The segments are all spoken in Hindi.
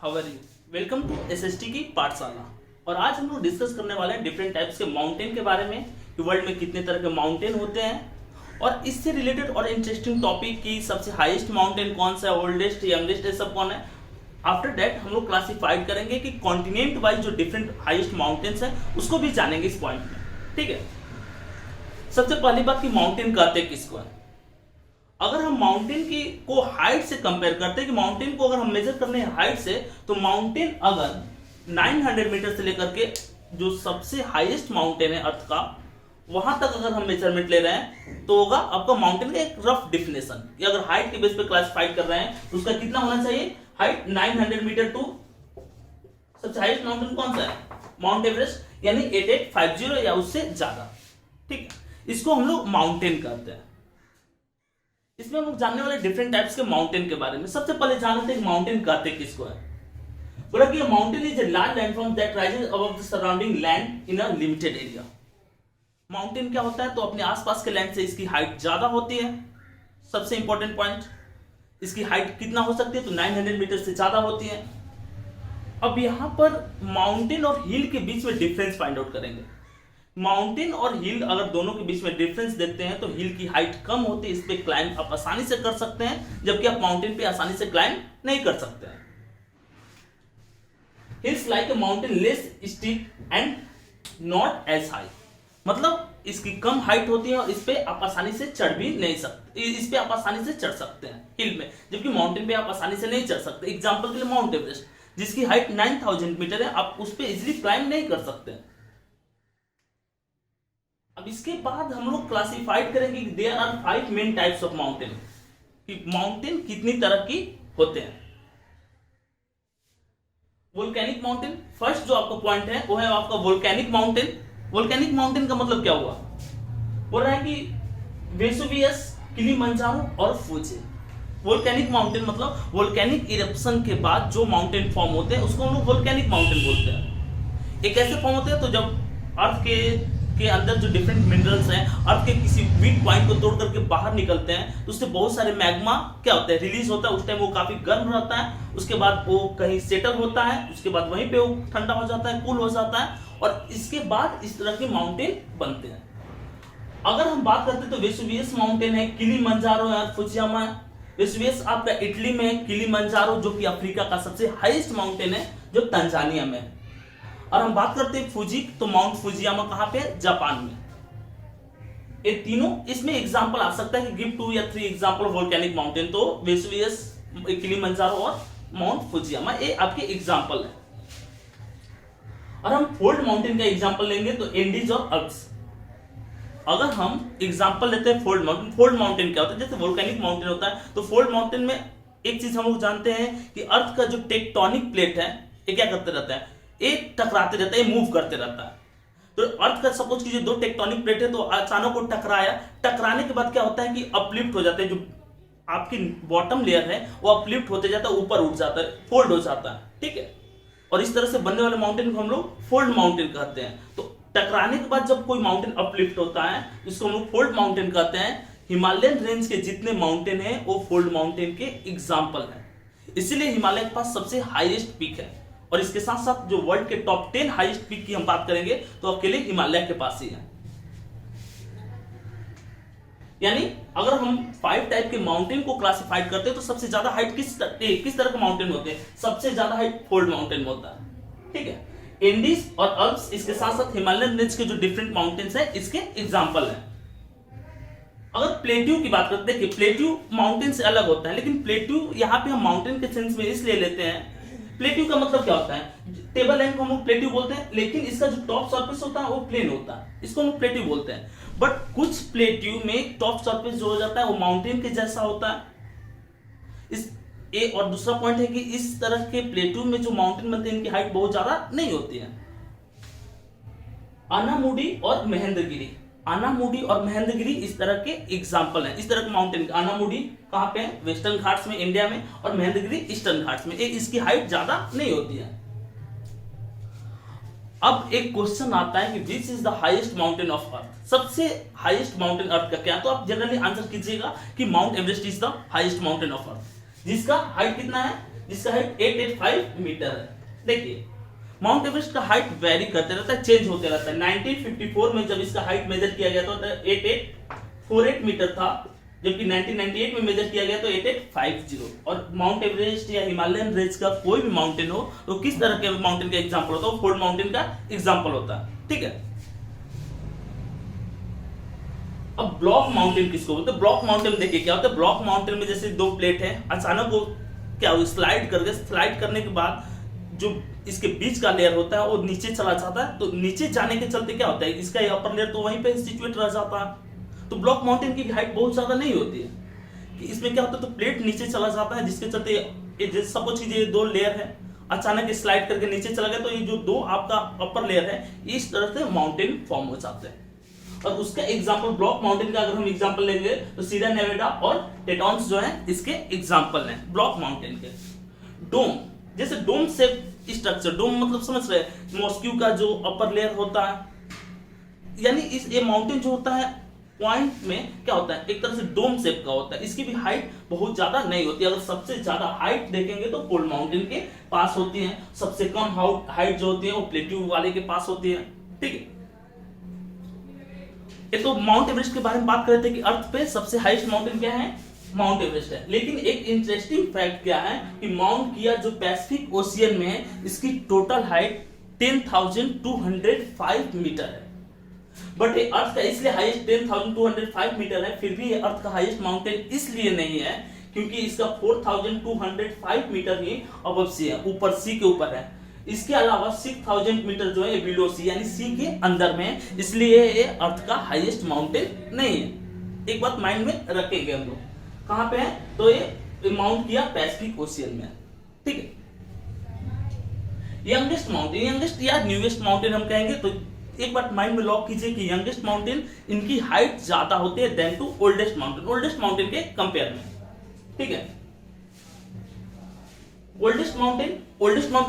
How are you. Welcome to SST की पाठशाला। और आज हम लोग डिस्कस करने वाले हैं डिफरेंट टाइप्स के माउंटेन के बारे में कि वर्ल्ड में कितने तरह के माउंटेन होते हैं और इससे रिलेटेड और इंटरेस्टिंग टॉपिक की सबसे हाईएस्ट माउंटेन कौन सा है, ओल्डेस्ट यंगेस्ट, ये सब कौन है। आफ्टर दैट हम लोग क्लासिफाइड करेंगे कि कॉन्टिनेंट वाइज जो डिफरेंट हाईएस्ट माउंटेन्स हैं उसको भी जानेंगे इस पॉइंट में। ठीक है, सबसे पहली बात कि माउंटेन कहते हैं किसको है। अगर हम माउंटेन की को हाइट से कंपेयर करते हैं कि माउंटेन को अगर हम मेजर करने हैं हाइट से, तो माउंटेन अगर 900 मीटर से लेकर के जो सबसे हाईएस्ट माउंटेन है अर्थ का, वहां तक अगर हम मेजरमेंट ले रहे हैं तो होगा आपका माउंटेन का एक रफ डिफिनेशन कि अगर हाइट के बेस पे क्लासिफाइड कर रहे हैं तो उसका कितना होना चाहिए, हाइट 900 मीटर टू सबसे हाईएस्ट माउंटेन कौन सा है, माउंट एवरेस्ट, यानी 8850 या उससे ज्यादा। ठीक है, इसको हम लोग माउंटेन कहते हैं। इसमें हम लोग जानने वाले डिफरेंट टाइप्स के माउंटेन के बारे में। सबसे पहले जान लेते हैं माउंटेन कहते किसको है। बोला कि mountain is a large landform that rises above the surrounding land in a limited area. Mountain क्या होता है, तो अपने आसपास के लैंड से इसकी हाइट ज्यादा होती है। सबसे इंपॉर्टेंट पॉइंट, इसकी हाइट कितना हो सकती है, तो 900 मीटर से ज्यादा होती है। अब यहां पर माउंटेन और हिल के बीच में डिफरेंस फाइंड आउट करेंगे। माउंटेन और हिल अगर दोनों के बीच में डिफरेंस देखते हैं तो हिल की हाइट कम होती है, इस पे क्लाइंब आप आसानी से कर सकते हैं, जबकि आप माउंटेन पे आसानी से क्लाइंब नहीं कर सकते हैं। Hills like a mountain less steep and not as high, मतलब इसकी कम हाइट होती है और इस पे आप आसानी से चढ़ भी नहीं सकते, इस पे आप आसानी से चढ़ सकते हैं हिल में, जबकि माउंटेन पे आप आसानी से नहीं चढ़ सकते। एग्जाम्पल के लिए माउंट एवरेस्ट, जिसकी हाइट 9000 मीटर है, आप उस पे इजिली क्लाइंब नहीं कर सकते हैं। अब इसके बाद हम लोग क्लासिफाइड करेंगे कि there are 5 main types of mountain, कि माउंटेन कितनी तरह की होते हैं। वोल्केनिक माउंटेन, फर्स्ट जो आपका पॉइंट है वो है आपका वोल्केनिक माउंटेन। वोल्केनिक माउंटेन का मतलब क्या हुआ, बोल रहा है कि वेसुवियस, किलिमंजारो और फुजी। वोल्केनिक माउंटेन मतलब वोल्केनिक इरप्शन के बाद जो माउंटेन फॉर्म होते हैं उसको हम लोग वोल्केनिक माउंटेन बोलते हैं। एक ऐसे फॉर्म होते हैं तो जब अर्थ के अंदर जो डिफरेंट मिनरल्स हैं अर्थ के किसी वीक पॉइंट को तोड़ करके बाहर निकलते हैं तो उससे बहुत सारे मैग्मा क्या होता है, रिलीज होता है। उस टाइम वो काफी गर्म रहता है, उसके बाद वो कहीं सेटल होता है, उसके बाद वहीं पे वो ठंडा हो जाता है, कूल हो जाता है, और इसके बाद इस तरह के माउंटेन बनते हैं। अगर हम बात करते हैं तो वेसुवियस माउंटेन है, किलिमंजारो है, फुजियामा है। वेसुवियस आपका इटली में है, किलिमंजारो जो कि अफ्रीका का सबसे हाईएस्ट माउंटेन है जो तंजानिया में है। और हम बात करते हैं फुजी, तो माउंट फुजियामा कहां पे है, जापान में। ये तीनों इसमें एग्जांपल आ सकता है कि गिव 2 या 3 एग्जांपल वोल्केनिक माउंटेन, तो वेसुवियस, किलिमंजारो और माउंट फुजियामा ये आपके एग्जांपल है। और हम फोल्ड माउंटेन का एग्जांपल लेंगे तो एंडीज और अल्प्स। अगर हम एग्जांपल लेते हैं फोल्ड माउंटेन, फोल्ड माउंटेन क्या होता है, जैसे वोल्केनिक माउंटेन होता है तो फोल्ड माउंटेन में एक चीज हम लोग जानते हैं कि अर्थ का जो टेक्टोनिक प्लेट है ये क्या करते रहता है, एक टकराते रहता है, मूव करते रहता है। तो अर्थ का सपोज कीजिए 2 टेक्टोनिक प्लेट है तो अचानक वो टकराया, टकराने के बाद क्या होता है कि अपलिफ्ट हो जाते हैं, जो आपकी बॉटम लेयर है वो अपलिफ्ट होते जाता है, ऊपर उठ जाता है, फोल्ड हो जाता है। ठीक है, और इस तरह से बनने वाले माउंटेन को हम लोग फोल्ड माउंटेन कहते हैं। तो टकराने के बाद जब कोई माउंटेन अपलिफ्ट होता है इसको हम लोग फोल्ड माउंटेन कहते हैं। हिमालयन रेंज के जितने माउंटेन है वो फोल्ड माउंटेन के एग्जाम्पल है, इसीलिए हिमालय के पास सबसे हाईएस्ट पीक है। और इसके साथ साथ जो वर्ल्ड के टॉप 10 हाईएस्ट पीक की हम बात करेंगे तो अकेले हिमालय के पास ही है। यानी अगर हम 5 टाइप के माउंटेन को क्लासिफाइड करते हैं तो सबसे ज्यादा हाइट किस तरह के माउंटेन होते हैं, सबसे ज्यादा हाइट फोल्ड माउंटेन में होता है। ठीक है, एंडीज और अल्प्स इसके साथ साथ हिमालयन रेंज के जो डिफरेंट माउंटेन्स हैं इसके एग्जांपल हैं। अगर प्लेट्यू की बात करते हैं कि प्लेट्यू माउंटेन से अलग होता है, लेकिन प्लेट्यू यहाँ पे हम माउंटेन के सेंस में इसलिए लेते हैं, प्लेट्यू का मतलब क्या होता है, टेबल लैंड को हम लोग प्लेट्यू बोलते हैं, लेकिन इसका जो टॉप सरफेस होता है वो प्लेन होता है, इसको हम प्लेट्यू बोलते हैं। बट कुछ प्लेट्यू में टॉप सरफेस जो हो जाता है वो माउंटेन के जैसा होता है। इस ए और दूसरा पॉइंट है कि इस तरह के प्लेट्यू में जो माउंटेन बनते हैं इनकी हाइट बहुत ज्यादा नहीं होती है। अनामुडी और महेंद्रगिरी, अनामुडी और महेंद्रगिरी इस तरह के एग्जाम्पल हैं। इस तरह के माउंटेन, अनामुडी कहां पे है, वेस्टर्न घाट्स में इंडिया में, और महेंद्रगिरी ईस्टर्न घाट्स में। इसकी हाइट ज्यादा नहीं होती है। अब एक क्वेश्चन आता है कि which is the highest mountain of earth, सबसे हाईएस्ट माउंटेन अर्थ का क्या, तो आप जनरली आंसर कीजिएगा कि mount Everest is the highest mountain of earth, जिसका हाइट कितना है जिसका हाइट 885 मीटर है। देखिए माउंट एवरेस्ट का हाइट वेरी करते रहता है, चेंज होते रहता है। 1954 में जब इसका हाइट मेजर किया गया तो 8848 मीटर था, जबकि 1998 में मेजर किया गया तो 8850। और माउंट एवरेस्ट या हिमालयन रेंज का कोई भी माउंटेन हो तो किस तरह के माउंटेन का एग्जांपल होता है? फोर्ड माउंटेन का एग्जांपल होता है। ठीक है, अब ब्लॉक माउंटेन किसको बोलते हैं? ब्लॉक माउंटेन देखिए क्या होता है। ब्लॉक माउंटेन में जैसे दो प्लेट है, अचानक वो क्या हो स्लाइड करने के बाद जो इसके बीच का लेयर होता है वो नीचे चला जाता है। तो नीचे जाने के चलते क्या होता है, इसका अपर लेयर तो वहीं पे सिचुएट रह जाता है। तो ब्लॉक माउंटेन की हाइट बहुत ज्यादा नहीं होती है कि इसमें क्या होता है, तो प्लेट नीचे चला जाता है, जिसके चलते सपोज कीजिए दो लेयर है, अचानक स्लाइड करके नीचे चला गया तो ये जो दो आपका अपर लेयर है इस तरह से माउंटेन फॉर्म हो जाते हैं। और उसका एग्जांपल ब्लॉक माउंटेन का अगर हम एग्जांपल लेंगे तो सीरिया नेवाडा और टेटॉन्स जो है इसके एग्जांपल हैं ब्लॉक माउंटेन के। डोम, जैसे डोम से स्ट्रक्चर, डोम मतलब समझ रहे हैं, मॉस्क्यू का जो अपर लेयर होता है, यानी इस ये माउंटेन जो होता है पॉइंट में क्या होता है, एक तरह से डोम शेप का होता है। इसकी भी हाइट बहुत ज्यादा नहीं होती। अगर सबसे ज्यादा हाइट देखेंगे तो कोल्ड माउंटेन के पास होती है, सबसे कम हाइट जो होती है वो प्लेट्यू वाले के पास होती है। ठीक है, ये तो माउंट एवरेस्ट के बारे में बात कर रहे थे कि अर्थ पे सबसे हाईएस्ट माउंटेन क्या है, माउंट एवरेस्ट है। लेकिन एक इंटरेस्टिंग फैक्ट क्या है कि माउंट किया जो पैसिफिक ओशियन में है, इसकी टोटल हाइट 10,205 मीटर है। बट ये अर्थ का इसलिए हाईएस्ट 10,205 मीटर है, फिर भी ये अर्थ का हाईएस्ट माउंटेन इसलिए नहीं है क्योंकि इसका 4,205 मीटर ही अबव सी है, ऊपर सी के ऊपर है। इसके अलावा 6,000 मीटर जो है बिलो सी यानी सी के अंदर में, इसलिए ये अर्थ का हाईएस्ट माउंटेन नहीं है। एक बात माइंड में रखेंगे हम लोग, कहां पे है तो ये माउंट किया पैसिफिक ओशियन में। ठीक है, यंगेस्ट माउंटेन, यंगेस्ट या न्यूएस्ट माउंटेन हम कहेंगे तो एक बात माइंड में लॉक कीजिए कि यंगेस्ट माउंटेन इनकी हाइट ज्यादा होती है then to oldest mountain, oldest mountain के कंपेयर में। ठीक है, ओल्डेस्ट माउंटेन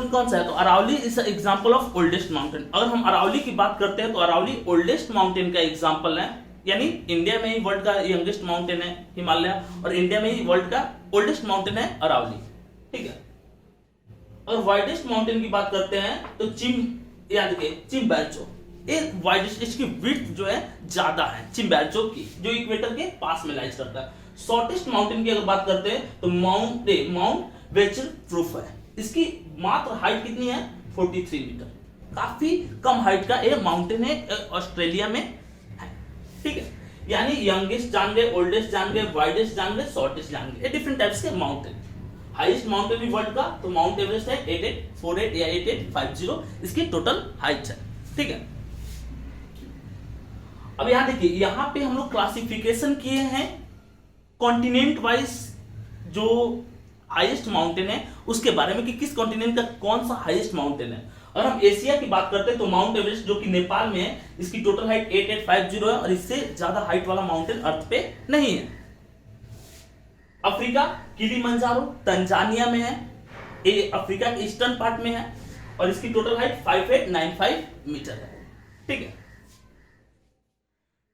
कौन सा है तो Aravalli is example of oldest mountain. अगर हम अरावली की बात करते हैं तो अरावली ओल्डेस्ट माउंटेन का एग्जांपल है, यानी इंडिया में ही वर्ल्ड का यंगेस्ट माउंटेन है हिमालय, और इंडिया में ही वर्ल्ड का ओल्डेस्ट माउंटेन है अरावली। ठीक है, और वाइडेस्ट माउंटेन की बात करते हैं तो चिम्बेरचो, एक वाइडेस्ट, इसकी विड्थ जो है ज्यादा है चिम्बेरचो की, जो इक्वेटर के पास में लाइज करता है। शॉर्टेस्ट माउंटेन की अगर बात करते हैं तो माउंट वेचरप्रूफ है, इसकी मात्र हाइट कितनी है 43 मीटर, काफी कम हाइट का ये माउंटेन है, ऑस्ट्रेलिया में है। ठीक है, यानी यंगेस्ट जान गए, ओल्डेस्ट जान गए, वाइडेस्ट जान गए, शॉर्टेस्ट जान गए, ये डिफरेंट टाइप्स के माउंटेन। हाईएस्ट माउंटेन भी वर्ल्ड का तो माउंट एवरेस्ट है 8848 या 8850, इसकी टोटल हाइट है। ठीक है, अब यहां देखिए, यहां पे हम लोग क्लासिफिकेशन किए हैं कॉन्टिनेंट वाइज जो हाईएस्ट माउंटेन है उसके बारे में कि किस कॉन्टिनेंट का कौन सा हाईएस्ट माउंटेन है। अगर हम एशिया की बात करते हैं तो माउंट एवरेस्ट जो कि नेपाल में है, इसकी टोटल हाइट 8850 है और इससे ज्यादा हाइट वाला माउंटेन अर्थ पे नहीं है। अफ्रीका किलिमंजारो तंजानिया में है, ये अफ्रीका के ईस्टर्न पार्ट में है और इसकी टोटल हाइट 5895 मीटर है। ठीक है,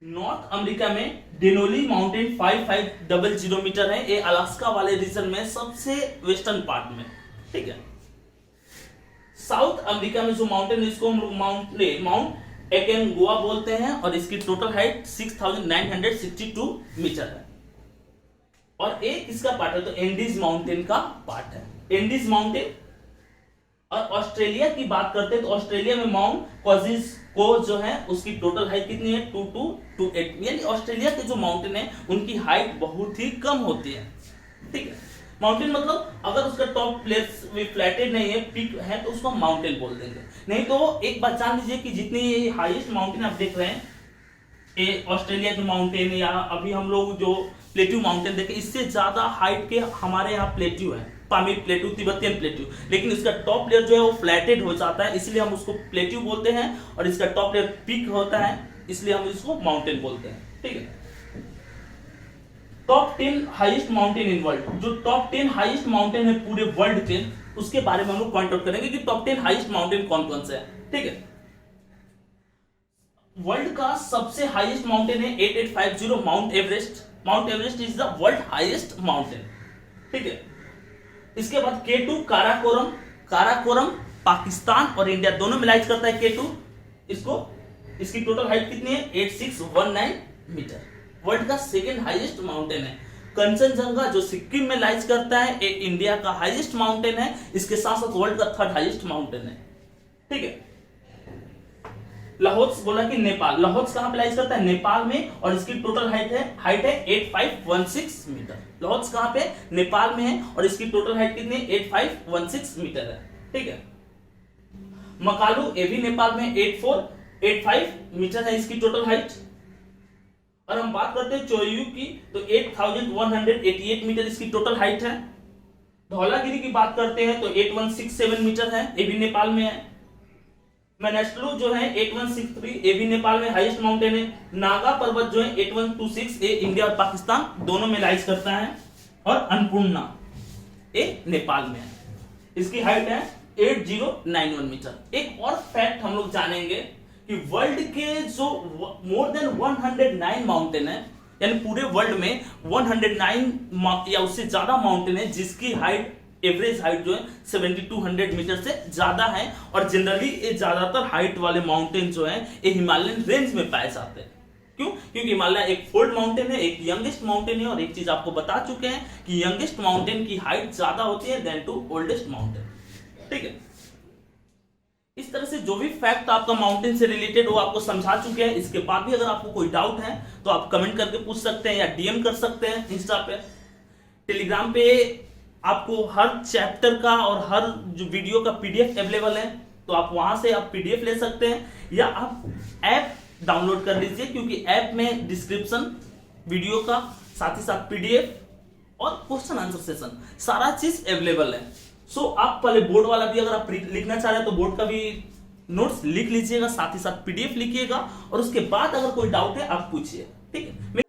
नॉर्थ अमेरिका में डेनोली माउंटेन 5500 मीटर है, ये अलास्का वाले रीजन में सबसे वेस्टर्न पार्ट में। ठीक है, साउथ अमेरिका में जो माउंटेन है इसको हम लोग माउंट एकेनगुआ बोलते हैं और इसकी टोटल हाइट 6962 मीटर है। और एक इसका पार्ट है तो एंडीज माउंटेन का पार्ट है, एंडीज माउंटेन। और ऑस्ट्रेलिया की बात करते हैं तो ऑस्ट्रेलिया में माउंट कोजिको जो है उसकी टोटल हाइट कितनी है 2228, यानी ऑस्ट्रेलिया के जो माउंटेन है उनकी हाइट बहुत ही कम होती है। ठीक है, माउंटेन मतलब अगर उसका टॉप प्लेस भी फ्लैटेड नहीं है, पीक है तो उसको माउंटेन बोल देंगे। नहीं तो एक बात जान लीजिए कि जितनी हाईएस्ट माउंटेन आप देख रहे हैं ये ऑस्ट्रेलिया के माउंटेन या अभी हम लोग जो प्लेट्यू माउंटेन देखे, इससे ज्यादा हाइट के हमारे यहाँ प्लेट्यू है, पामीर प्लेट्यू, तिब्बतियन प्लेट्यू, लेकिन इसका टॉप लेयर जो है वो फ्लैटेड हो जाता है इसलिए हम उसको प्लेट्यू बोलते हैं, और इसका टॉप लेयर पीक होता है इसलिए हम इसको माउंटेन बोलते हैं। ठीक है, top 10 highest mountain in world, जो टॉप 10 हाईएस्ट माउंटेन है पूरे वर्ल्ड के, उसके बारे में हम लोग पॉइंट आउट करेंगे कि टॉप 10 हाईएस्ट माउंटेन कौन कौन से है। ठीक है, वर्ल्ड का सबसे हाईएस्ट माउंटेन है 8850 mount Everest. Mount Everest is the world highest mountain. ठीक है, इसके बाद K2 काराकोरम। काराकोरम पाकिस्तान और इंडिया दोनों में लाइज करता है K2। इसकी टोटल हाइट कितनी है? 8619 मीटर। वर्ल्ड का सेकेंड हाईएस्ट माउंटेन है। कंचनजंगा जो सिक्किम में लाइज करता है, ये इंडिया का हाईएस्ट माउंटेन है, इसके साथ साथ वर्ल्ड का थर्ड हाईएस्ट माउंटेन है। ठीक है। लाहौल बोला कि नेपाल, लाहौल कहां पे लाइज करता है? नेपाल में, और इसकी टोटल हाइट है 8516 मीटर। लाहौल कहां पे? नेपाल में है, और इसकी टोटल हाइट कितनी है? 8516 मीटर है। ठीक है। मकालू ये भी नेपाल में 8485 मीटर है इसकी टोटल हाइट। और हम बात करते हैं चोयू की, तो 8188 मीटर इसकी टोटल हाइट है। धौलागिरी की बात करते हैं तो 8167 मीटर है, ये भी नेपाल में है। मेनेस्ट्रू जो है 8163, ये भी नेपाल में हाईएस्ट माउंटेन है। नागा पर्वत जो है 8126, ये इंडिया और पाकिस्तान दोनों में लाइज करता है। और अन्नपूर्णा ये नेपाल में है, इसकी हाइट है 8091 मीटर। एक और फैक्ट हम लोग जानेंगे कि वर्ल्ड के जो मोर देन 109 माउंटेन है, यानी पूरे वर्ल्ड में 109 या उससे ज्यादा माउंटेन है जिसकी हाइट, एवरेज हाइट जो है 7200 मीटर से ज्यादा है। और जनरली ये ज्यादातर हाइट वाले माउंटेन जो है ये हिमालयन रेंज में पाए जाते हैं। क्यों? क्योंकि हिमालय एक फोल्ड माउंटेन है, एक यंगेस्ट माउंटेन है, और एक चीज आपको बता चुके हैं कि यंगेस्ट माउंटेन की हाइट ज्यादा होती है देन टू ओल्डेस्ट माउंटेन। ठीक है। इस तरह से जो भी फैक्ट आपका माउंटेन से रिलेटेड वो आपको समझा चुके हैं। इसके बाद भी अगर आपको कोई डाउट है तो आप कमेंट करके पूछ सकते हैं या डीएम कर सकते हैं इंस्टा पे। टेलीग्राम पे आपको हर चैप्टर का और हर जो वीडियो का पीडीएफ अवेलेबल है, तो आप वहां से आप पीडीएफ ले सकते हैं, या आप ऐप डाउनलोड कर लीजिए, क्योंकि ऐप में डिस्क्रिप्शन वीडियो का साथ ही साथ पीडीएफ और क्वेश्चन आंसर सेशन सारा चीज अवेलेबल है। सो आप पहले बोर्ड वाला भी अगर आप लिखना चाह रहे हैं तो बोर्ड का भी नोट्स लिख लीजिएगा, साथ ही साथ पीडीएफ लिखिएगा, और उसके बाद अगर कोई डाउट है आप पूछिए। ठीक है।